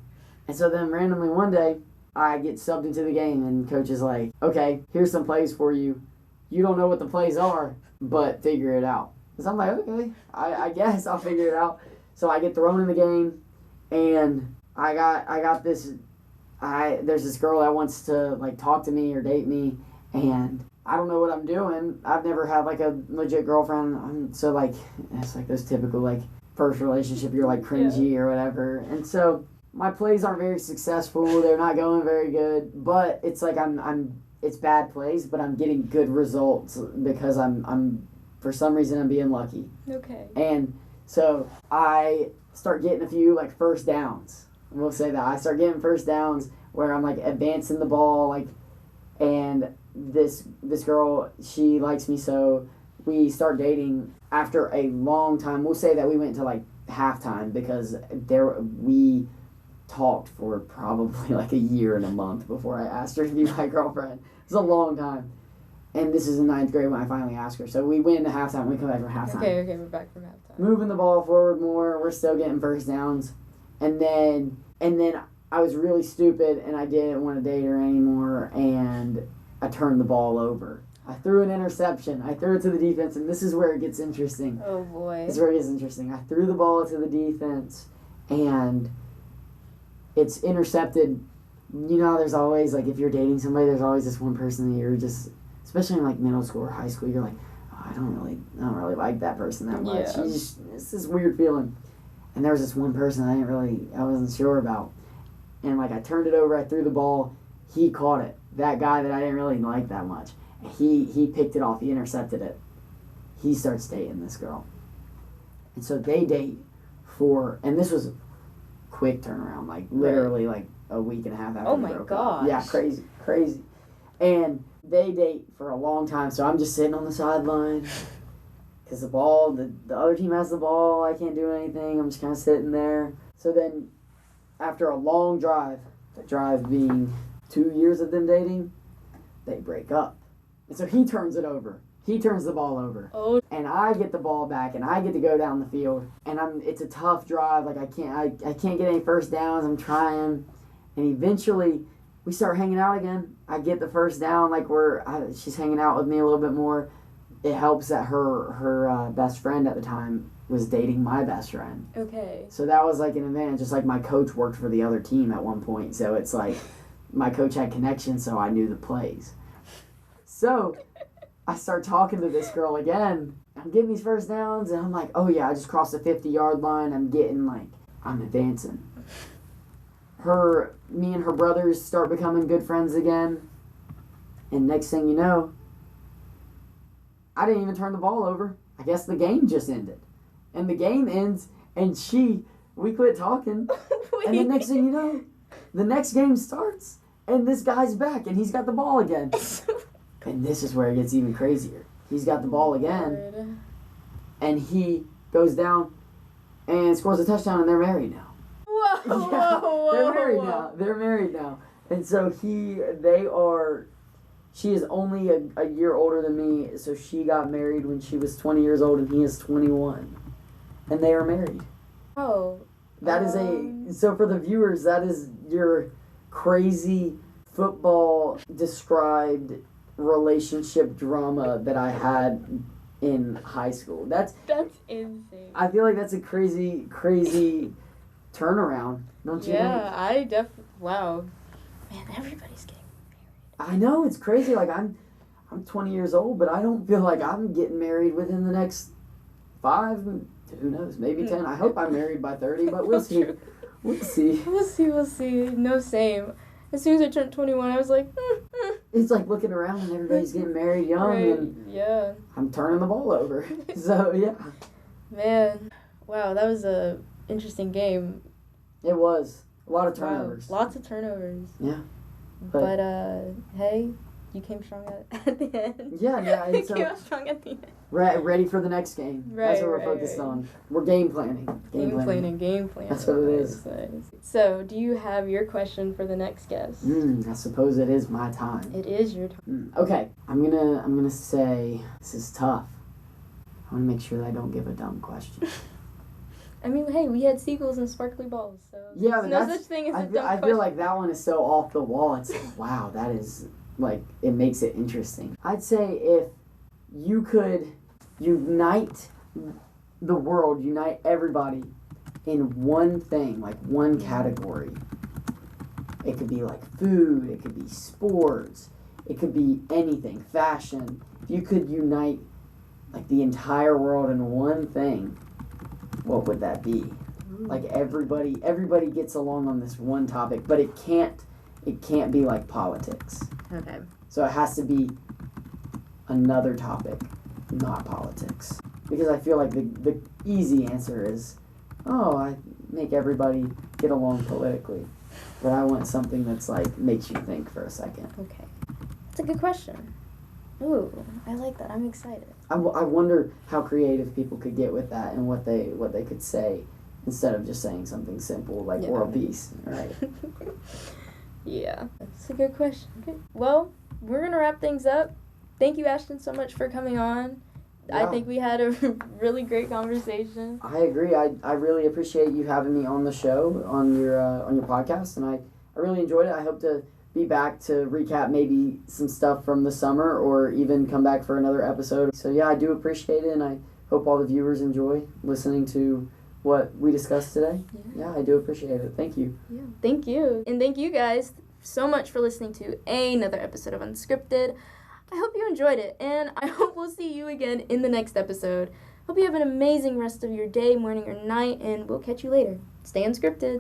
And so then randomly one day, I get subbed into the game, and coach is like, "Okay, here's some plays for you. You don't know what the plays are, but figure it out." So I'm like, okay, I guess I'll figure it out. So I get thrown in the game, and I got this. There's this girl that wants to like talk to me or date me, and I don't know what I'm doing. I've never had like a legit girlfriend. So like it's like this typical like first relationship. You're like cringy or whatever, and so my plays aren't very successful. They're not going very good, but it's like it's bad plays, but I'm getting good results because I'm for some reason I'm being lucky. Okay. And so I start getting a few like first downs. We'll say that I start getting first downs where I'm like advancing the ball, like, and this girl, she likes me, so we start dating after a long time. We'll say that we went to like halftime because we talked for probably like a year and a month before I asked her to be my girlfriend. It's a long time. And this is in 9th grade when I finally asked her. So we went into halftime. We come back from halftime. Okay, we're back from halftime. Moving the ball forward more. We're still getting first downs. And then I was really stupid and I didn't want to date her anymore. And I turned the ball over. I threw an interception. I threw it to the defense. And this is where it gets interesting. Oh, boy. This is where it gets interesting. I threw the ball to the defense. And it's intercepted. You know, there's always, like, if you're dating somebody, there's always this one person that you're just... Especially in like middle school or high school, you're like, oh, I don't really like that person that much. Yeah. It's this weird feeling. And there was this one person I wasn't sure about. And like I turned it over, I threw the ball, he caught it. That guy that I didn't really like that much. He picked it off, he intercepted it. He starts dating this girl. And so they date and this was quick turnaround, like literally like a week and a half after Oh my gosh. Yeah, crazy. And they date for a long time, so I'm just sitting on the sideline because the other team has the ball. I can't do anything. I'm just kind of sitting there. So then, after a long drive, the drive being 2 years of them dating, they break up. And so he turns it over. He turns the ball over. Oh. And I get the ball back, and I get to go down the field. And it's a tough drive. Like I can't get any first downs. I'm trying, and eventually we start hanging out again. I get the first down, like she's hanging out with me a little bit more. It helps that her best friend at the time was dating my best friend. Okay. So that was like an advantage. Just like my coach worked for the other team at one point, so it's like my coach had connections, so I knew the plays. So I start talking to this girl again. I'm getting these first downs, and I'm like, oh yeah, I just crossed the 50-yard line. I'm advancing. Me and her brothers start becoming good friends again. And next thing you know, I didn't even turn the ball over. I guess the game just ended. And the game ends, and we quit talking. And the next thing you know, the next game starts, and this guy's back, and he's got the ball again. And this is where it gets even crazier. He's got the ball again, and he goes down and scores a touchdown, and they're married now. Whoa, Yeah, whoa, they're whoa, married whoa. now. They're married now. And so she is only a year older than me, so she got married when she was 20 years old, and he is 21. And they are married. Oh. That is so for the viewers, that is your crazy football described relationship drama that I had in high school. That's insane. I feel like that's a crazy turnaround, don't you think? Yeah, I definitely. Wow, man, everybody's getting married. I know, it's crazy. Like I'm 20 years old, but I don't feel like I'm getting married within the next 5. Who knows? Maybe 10. I hope I'm married by 30, but we'll see. We'll see. We'll see. No, same. As soon as I turned 21, I was like, It's like looking around and everybody's getting married young, right. and Yeah. I'm turning the ball over. So yeah. Man, wow, that was a interesting game. It was a lot of turnovers. Wow, lots of turnovers. Yeah. But hey, you came strong at the end. Yeah. You And so came out strong at the end. ready for the next game. That's what we're focused on. We're game planning. Game planning. That's what it is. Nice. So, do you have your question for the next guest? I suppose it is my time. It is your time. Okay, I'm gonna say this is tough. I want to make sure that I don't give a dumb question. I mean, hey, we had seagulls and sparkly balls, so Yeah, there's but no such thing as a dumb I question. feel like that one is so off the wall. It's like, wow, that is like it makes it interesting. I'd say if you could unite the world, unite everybody in one thing, like one category. It could be like food, it could be sports, it could be anything, fashion. If you could unite like the entire world in one thing, what would that be? Like everybody gets along on this one topic, but it can't be like politics. Okay. So it has to be another topic, not politics. Because I feel like the easy answer is, I make everybody get along politically. But I want something that's like makes you think for a second. Okay. That's a good question. Ooh, I like that. I'm excited. I wonder how creative people could get with that and what they could say instead of just saying something simple like world peace, right? Yeah, that's a good question. Okay. Well, we're going to wrap things up. Thank you, Ashton, so much for coming on. Yeah. I think we had a really great conversation. I agree. I really appreciate you having me on the show, on your podcast, and I really enjoyed it. I hope to be back to recap maybe some stuff from the summer or even come back for another episode. So yeah, I do appreciate it, and I hope all the viewers enjoy listening to what we discussed today. Yeah, I do appreciate it. Thank you. Yeah, thank you. And thank you guys so much for listening to another episode of Unscripted. I hope you enjoyed it, and I hope we'll see you again in the next episode. Hope you have an amazing rest of your day, morning, or night, and we'll catch you later. Stay unscripted.